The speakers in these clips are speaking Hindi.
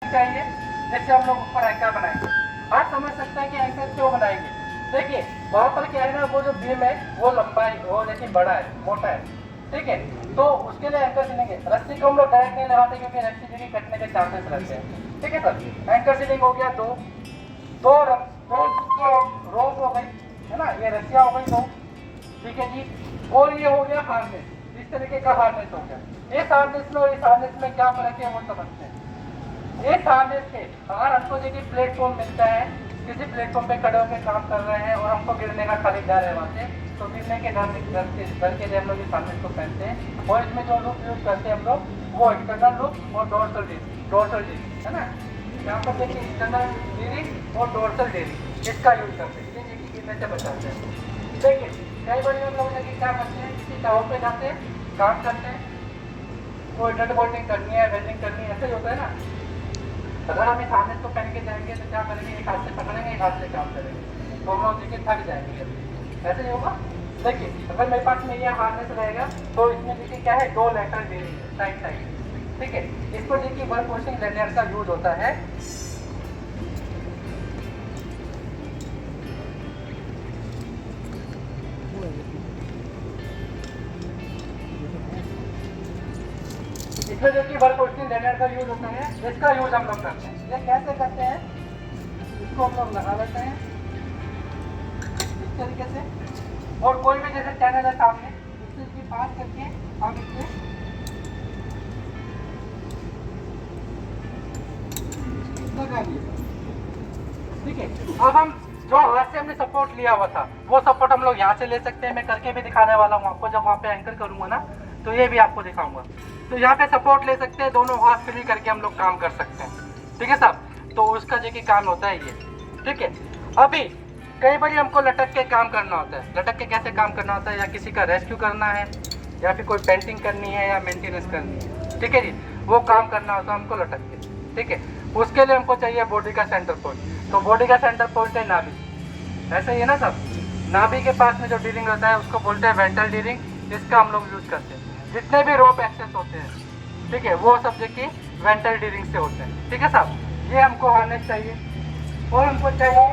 चाहिए जैसे हम लोग ऊपर एंकर बनाएंगे। आप समझ सकते हैं कि एंकर क्यों बनाएंगे। देखिए वहां पर क्या है ना, वो जो बीम है वो लंबाई वो देखिए बड़ा है, मोटा है, ठीक है। तो उसके लिए एंकर सिलेंगे। रस्सी को हम लोग डायरेक्ट नहीं लगाते क्योंकि रस्सी देखिए कटने के चांसेस रहते हैं, ठीक है सर। एंकर सीलिंग हो गया दो रोप हो गई, है ना, ये रस्सियां हो गई दो, ठीक है जी। और ये हो गया हार्नेस, इस तरीके का हार्नेस हो गया। इस हार्नेस में और इस हार्नेस में क्या फर्क है वो समझते हैं। इस हार्नेस से अगर हमको देखिए प्लेटफॉर्म मिलता है, किसी प्लेटफॉर्म पे खड़े होकर काम कर रहे हैं और हमको गिरने का खाली डर है वहाँ से, तो गिरने के डर के लिए हम लोग इस हार्नेस को पहनते हैं। और इसमें जो लूप यूज करते हैं हम लोग वो इंटरनल लूप और डोर्सल डीरिंग, है ना। यहाँ पर देखिए इंटरनल डीरिंग और डोर्सल डीरिंग इसका यूज करते हैं, देखिए गिरने से बचाते हैं। देखिए कई बार हम लोग देखिए क्या करते हैं, किसी टावर पे जाते हैं, काम करते हैं, कोई नट बोल्टिंग करनी है, वेल्डिंग करनी है, ऐसे ही होता है ना। अगर हम इस हार्नेस को पहन के जाएंगे तो क्या करेंगे, एक हाथ से पकड़ेंगे, एक हाथ से काम करेंगे, तो हम लोग देखिए थक जाएंगे, ऐसे ही होगा। देखिए अगर मेरे पास में ये हार्नेस रहेगा तो इसमें देखिए क्या है, दो लेटर डीरिंग है साइड साइड, ठीक है। इसको देखिए वर्क वॉशिंग लैनियर का यूज होता है। इसमें देखिए वर्क वॉशिंग लैनियर का यूज होता है, इसका यूज हम लोग करते हैं। ये कैसे करते हैं, इसको हम लोग लगा लेते हैं इस तरीके से, और कोई भी जैसे चैनल है सामने इसके पास करके हम इससे लगा दिए, ठीक है। अब हम जो हाथ से हमने सपोर्ट लिया हुआ था वो सपोर्ट हम लोग यहाँ से ले सकते हैं। मैं करके भी दिखाने वाला हूँ आपको, जब वहाँ पे एंकर करूँगा ना तो ये भी आपको दिखाऊंगा। तो यहाँ पे सपोर्ट ले सकते हैं, दोनों हाथ फ्री करके हम लोग काम कर सकते हैं, ठीक है साहब। तो उसका जो कि काम होता है ये, ठीक है। अभी कई बार हमको लटक के काम करना होता है। लटक के कैसे काम करना होता है, या किसी का रेस्क्यू करना है या फिर कोई पेंटिंग करनी है या मेंटेनेंस करनी है, ठीक है जी, वो काम करना होता है हमको लटक के, ठीक है। उसके लिए हमको चाहिए बॉडी का सेंटर पॉइंट। तो बॉडी का सेंटर पॉइंट है नाभि, ऐसा ही है ना सब। नाभि के पास में जो डीरिंग होता है उसको बोलते हैं वेंट्रल डीरिंग, इसका हम लोग यूज करते हैं। जितने भी रोप एक्सेस होते हैं, ठीक है, वो सब देखिए वेंट्रल डीरिंग से होते हैं, ठीक है साहब। ये हमको हार्नेस चाहिए, और हमको चाहिए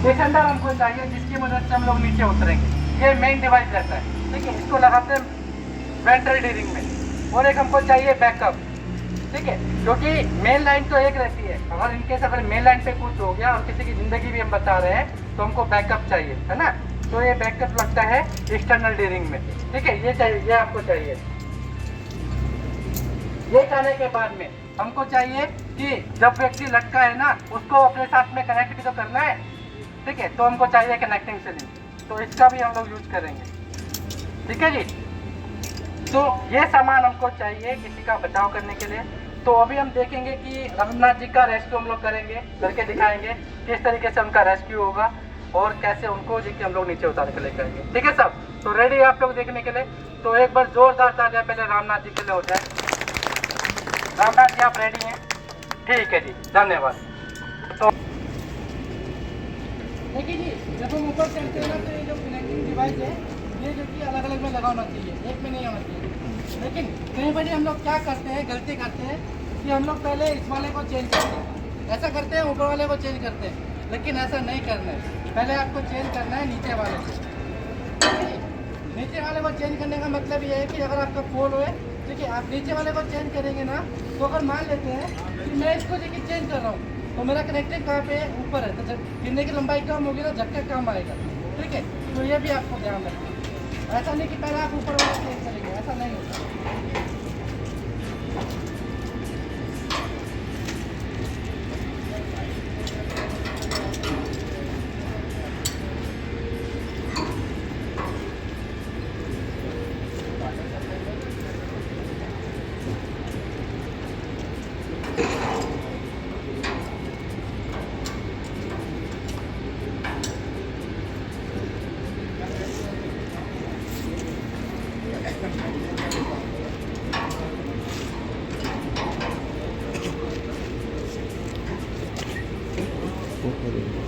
डिसेंडर हमको चाहिए, जिसकी मदद से हम लोग नीचे उतरेंगे। ये मेन डिवाइस रहता है, ठीक है, इसको लगाते हैं वेंट्रल डीरिंग में। और एक हमको चाहिए बैकअप, ठीक है, क्योंकि मेन लाइन तो एक रहती है। अगर इनकेस अगर मेन लाइन पे कुछ हो गया और किसी की जिंदगी भी हम बचा रहे हैं तो हमको बैकअप चाहिए, है ना। तो ये बैकअप लगता है एक्सटर्नल डीरिंग में, ठीक है, ये चाहिए, ये आपको चाहिए। ये करने के बाद में हमको चाहिए कि जब व्यक्ति लटका है ना उसको अपने साथ में कनेक्ट भी तो करना है, ठीक है। तो हमको चाहिए कनेक्टिंग सिलिंग, तो इसका भी हम लोग यूज करेंगे, ठीक है जी। तो ये सामान हमको चाहिए किसी का बचाव करने के लिए। तो अभी हम देखेंगे कि रघुनाथ जी का रेस्क्यू हम लोग करेंगे, करके दिखाएंगे किस तरीके से उनका रेस्क्यू होगा और कैसे उनको जी के हम लोग नीचे उतार के लेकर आएंगे, ठीक है साहब। तो रेडी है आप लोग देखने के लिए? तो एक बार जोरदार तालियां पहले रामनाथ जी के लिए हो जाए। रामनाथ जी आप रेडी हैं? ठीक है जी, धन्यवाद। तो देखिए जी, जब हम ऊपर चलते हैं ना तो ये जो कनेक्टिंग डिवाइस है ये जो कि अलग अलग में लगा होना चाहिए, एक में नहीं होना चाहिए। लेकिन कई बार हम लोग क्या करते हैं, गलती करते हैं कि हम लोग पहले इस वाले को चेंज करते हैं, ऐसा करते हैं ऊपर वाले को चेंज करते हैं, लेकिन ऐसा नहीं करना है। पहले आपको चेंज करना है नीचे वाले को। नीचे वाले को चेंज करने का मतलब ये है कि अगर आपका फोन है, ठीक है, आप नीचे वाले को चेंज करेंगे ना, तो अगर मान लेते हैं कि मैं इसको देखिए चेंज कर रहा हूँ तो मेरा कनेक्टिंग कहाँ पे है, ऊपर है, तो जब गिरने की लंबाई कम होगी तो झटका कम आएगा, ठीक है। तो ये भी आपको ध्यान रखना है। ऐसा नहीं कि पहले आप ऊपर वाला चेंज करेंगे, ऐसा नहीं होता।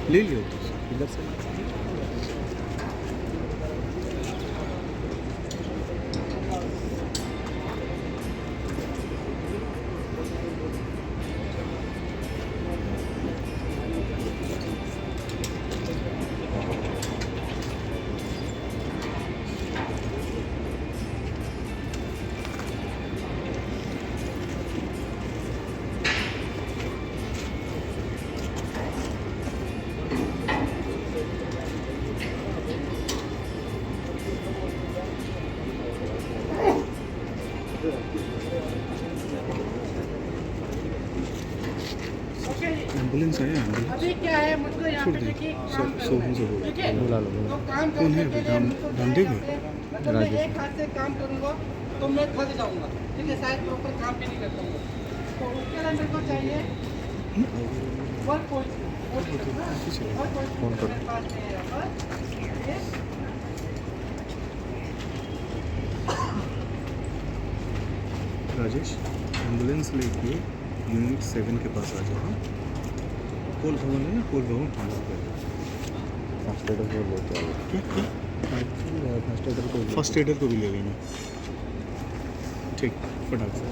ले लियो इधर से। क्या है, मुझको यहाँ पे देखिए काम करना है, ठीक है। तो काम करने के लिए मुझको मतलब मैं एक हाथ से काम करूँगा तो मैं थक जाऊँगा, ठीक है, शायद प्रॉपर काम भी नहीं कर पाऊँगा। तो उसके लिए मेरे को चाहिए वर्क पोजीशन, वर्क पोजीशन मेरे पास है यहाँ पर। राजेश एम्बुलेंस लेके यूनिट 7 के पास आ जाओ। पोल भवन है ना, पोल भवन फर्स्ट एडर को लेते आओ। फर्स्ट एडर को भी ले लेना, ठीक, फटाक से।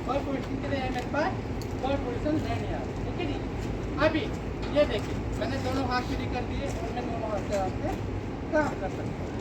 वर्क पोजीशन के लिए मेरे पास वर्क पोजीशन लेने आ, ठीक है जी। अभी ये देखिए मैंने दोनों हाथ फ्री कर दिए और मैं दोनों हाथ से आपसे काम कर सकता हूँ।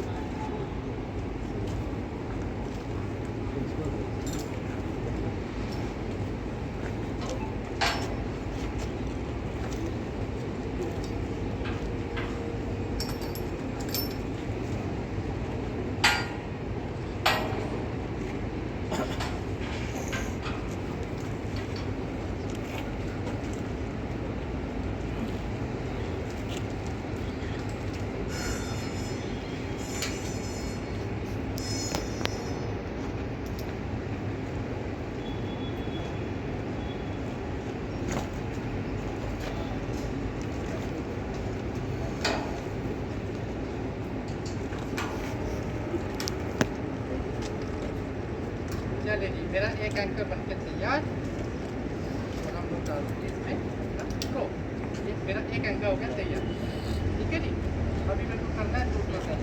चलिए जी, मेरा एक एंकर बनकर तैयार और हम लोग डाल देंगे इसमें प्रो। ये मेरा एक एंकर हो गया तैयार, ठीक है जी। अभी मेरे को करना है दूसरा सेट।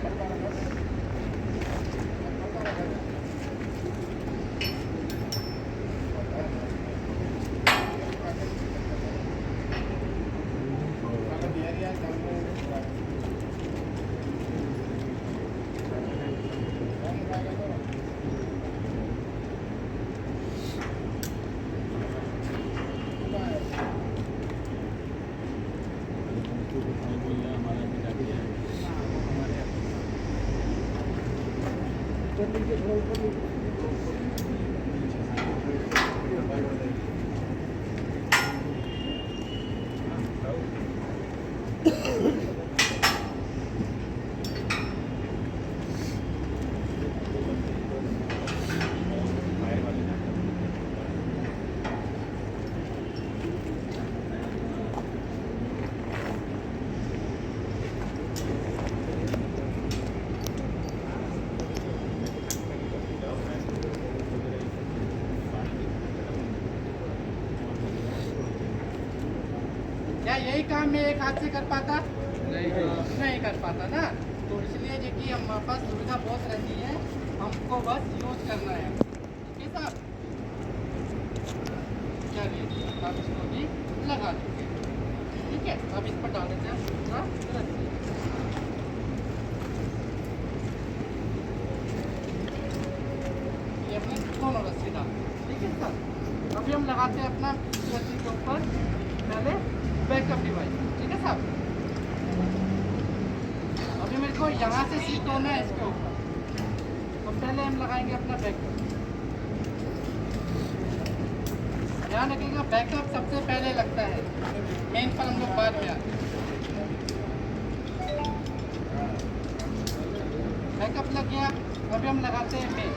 क्या यही काम मैं एक हाथ से कर पाता? नहीं कर पाता ना। तो इसलिए जो कि हमारे पास सुविधा बहुत रहती है, हमको बस यूज करना है, ठीक है साहब। चलिए अब इसको भी लगा देंगे, ठीक है। अब इस पर डाल देते हैं दूसरा रस्सी। ये अपने दोनों रस्सी डाल, ठीक है साहब। अभी हम लगाते हैं अपना रस्सी के ऊपर पहले बैकअप डिवाइस, ठीक है साहब। अभी मेरे को यहाँ से सीट होना है इसके ऊपर, तो पहले हम लगाएंगे अपना बैकअप। ध्यान रखिएगा बैकअप सबसे पहले लगता है, मेन पर हम लोग बाद में आते हैं। बैकअप लग गया, अभी हम लगाते हैं मेन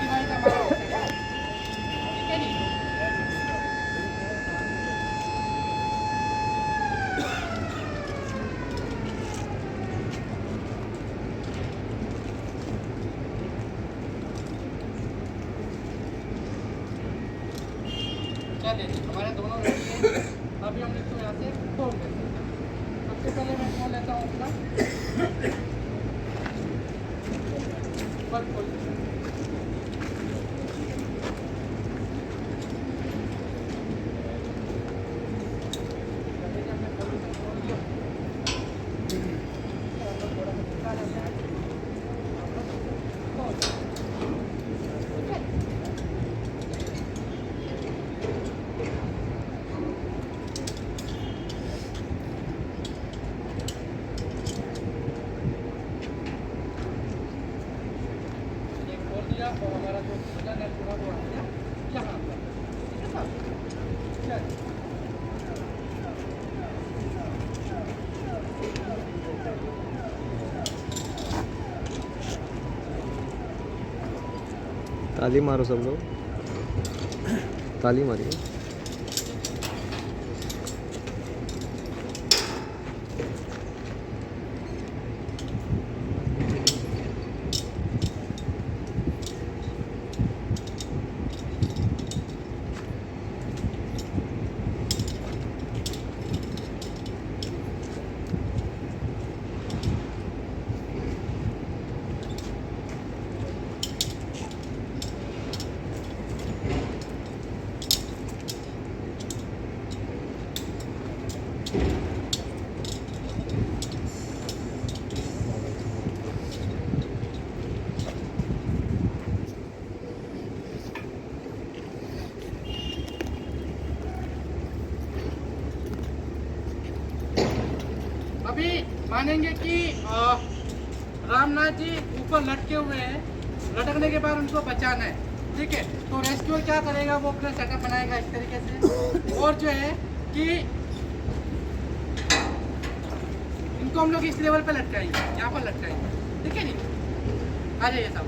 डिवाइस हमारा हो गया, ठीक है जी। चलिए हमारे दोनों रेडी है। अभी हम इसको यहाँ से खोल देते हैं। सबसे पहले मैं खोल लेता हूँ अपना वर्क पोजीशन। ताली मारो सब लोग, ताली मारिए। अभी मानेंगे कि रामनाथ जी ऊपर लटके हुए हैं, लटकने के बाद उनको बचाना है, ठीक है। तो रेस्क्यूअर क्या करेगा, वो अपना सेटअप बनाएगा इस तरीके से, और जो है कि इनको हम लोग इस लेवल पे लटकाएंगे, यहाँ पर लटकाएंगे, ठीक है जी। आ जाइए साहब।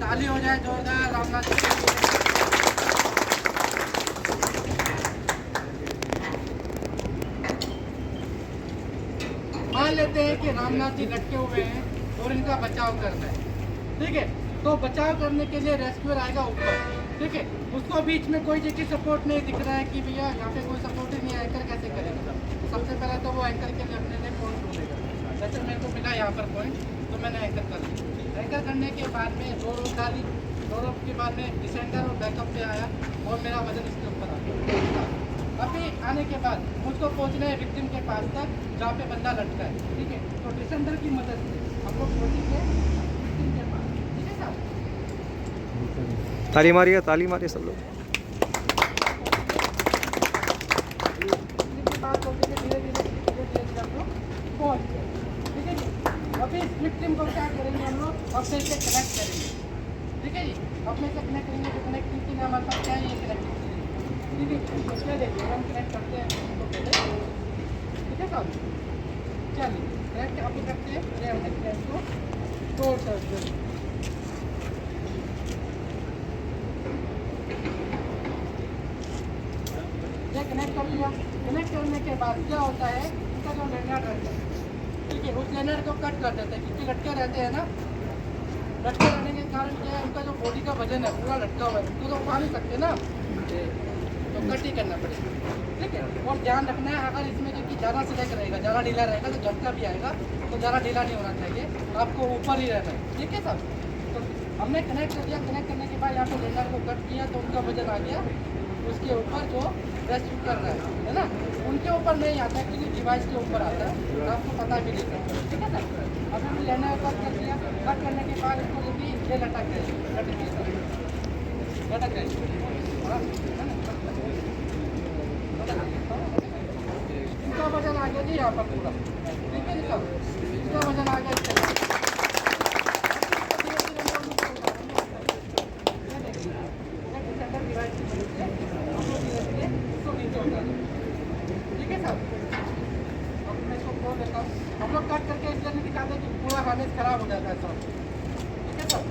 ताली हो जाए जोरदार रामनाथ जी के लिए। मान लेते हैं कि रामनाथ जी लटके हुए हैं और इनका बचाव करना है, ठीक है। तो बचाव करने के लिए रेस्क्यूअर आएगा ऊपर, ठीक है। उसको बीच में कोई जगह सपोर्ट नहीं दिख रहा है कि भैया यहाँ पे कोई सपोर्ट ही नहीं है, एंकर कैसे करेगा। सबसे पहले तो वो एंकर के लिए अपने लिए पॉइंट ढूंढेगा। जैसे मेरे को मिला यहाँ पर पॉइंट, तो मैंने एंकर कर लिया। एंकर करने के बाद में 2 रोप डाली, 2 रोप के बाद में डिसेंडर और बैकअप पे आया और मेरा वजन इसके ऊपर आ गया। अभी आने के बाद मुझको पहुंचना है विक्टिम के पास तक जहाँ पे बंदा लटका है, ठीक है। तो डिसेंडर की मदद से हम लोग पहुंचेंगे विक्टिम के पास, ठीक है साहब। ताली मारिए, ताली मारिए सब लोग। विक्टिम के पास पहुंचेंगे, धीरे धीरे हम लोग पहुंच गए, ठीक है जी। अभी इस विक्टिम को क्या करेंगे, हम लोग अपने से कनेक्ट करेंगे, ठीक है जी। अपने से कनेक्ट करेंगे, तो कनेक्टिंग के लिए हमारे पास क्या है, ये कनेक्टिंग, ठीक है। इसमें देखिए हम कनेक्ट करते हैं इसको पहले, ठीक है साहब। चलिए कनेक्ट आप करते हैं, ये हमने कनेक्ट को तोड़ सकते हैं। ये कनेक्ट कर लिया। कनेक्ट करने के बाद क्या होता है, इसका जो लेनर रहता है, ठीक है, उस लेनर को कट कर देते हैं, क्योंकि लटके रहते हैं ना। लटके रहने के कारण क्या है, उनका जो बॉडी का वजन है पूरा लटका हुआ है, उनको तो उठा नहीं सकते ना, तो कट ही करना पड़ेगा, ठीक है। और ध्यान रखना है, अगर इसमें जो कि ज़्यादा सिलेक्ट रहेगा, ज़्यादा ढीला रहेगा तो झटका भी आएगा, तो ज़्यादा ढीला नहीं होना चाहिए, आपको ऊपर ही रहना है, ठीक है साहब। तो हमने कनेक्ट कर दिया। कनेक्ट करने के बाद यहाँ पे लेनर को कट किया तो उनका वजन आ गया उसके ऊपर जो रेस्ट कर रहा है ना, उनके ऊपर नहीं आता है, क्योंकि डिवाइस के ऊपर आता है, तो आपको पता भी नहीं चलता, ठीक है सर। अभी हमने लेनर कट कर दिया। कट करने के बाद इसको जो कि ये लटक गए, लटक गए, इसका वजन आ गया जी यहाँ पर पूरा, ठीक है जी साहब। इसका वजन आ गया इसके बाद। ठीक है साहब। अब मैं इसको खोल देता हूँ। हम लोग कट करके इसलिए नहीं दिखाते कि पूरा हार्नेस खराब हो जाता है सब, ठीक है सर।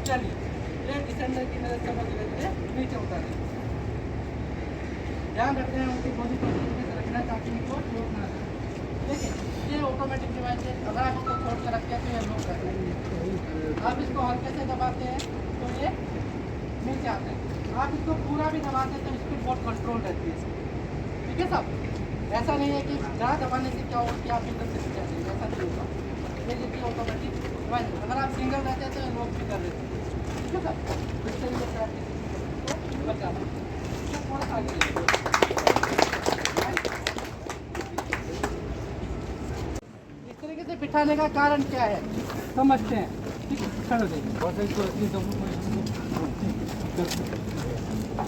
चलिए ये डिसेंडर की मदद से हम धीरे धीरे नीचे उतारें। ध्यान रखते हैं उनकी बॉडी को रखना ताकि इनको चोट ना लगे, देखिए ये ऑटोमेटिक डिवाइस है। अगर आप इसको छोड़ कर रखते हैं तो ये लॉक रहता है। आप इसको हल्के से दबाते हैं तो ये नीचे आते हैं। आप इसको पूरा भी दबाते हैं तो स्पीड बहुत कंट्रोल रहती है, ठीक है साहब। ऐसा नहीं है कि ज़्यादा दबाने से क्या होगा कि आप एकदम से नीचे आ जाएंगे, ऐसा नहीं होगा। ये देखिए ऑटोमेटिक डिवाइस, अगर आप सिंगल रहते हैं तो ये लॉक भी कर देते हैं, ठीक है साहब। इस तरीके से आप इसको बचाना थोड़ा सा आगे। इस तरीके से बिठाने का कारण क्या है समझते हैं, ठीक है। चलो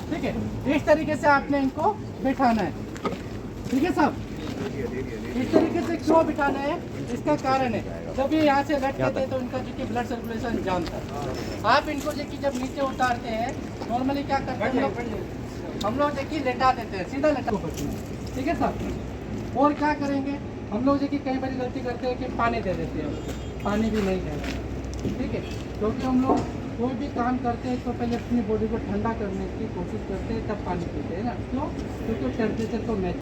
ठीक है, इस तरीके से आपने इनको बिठाना है, ठीक है साहब। इस तरीके से क्यों बिठाना है, इसका कारण है जब ये यहाँ से लटके थे तो उनका जो कि ब्लड सर्कुलेशन जाम था। आप इनको जो कि जब नीचे उतारते हैं नॉर्मली क्या करते हैं हम लोग देखिए लेटा देते हैं, सीधा लेटा, ठीक है साहब। और क्या करेंगे हम लोग देखिए कई बार गलती करते हैं कि पानी दे देते हैं, पानी भी नहीं देना, ठीक है। क्योंकि हम लोग कोई भी काम करते हैं तो पहले अपनी बॉडी को ठंडा करने की कोशिश करते हैं तब पानी पीते हैं ना, क्यों? क्योंकि टेम्परेचर को मैच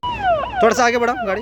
थोड़ा सा आगे बढ़ाओ गाड़ी।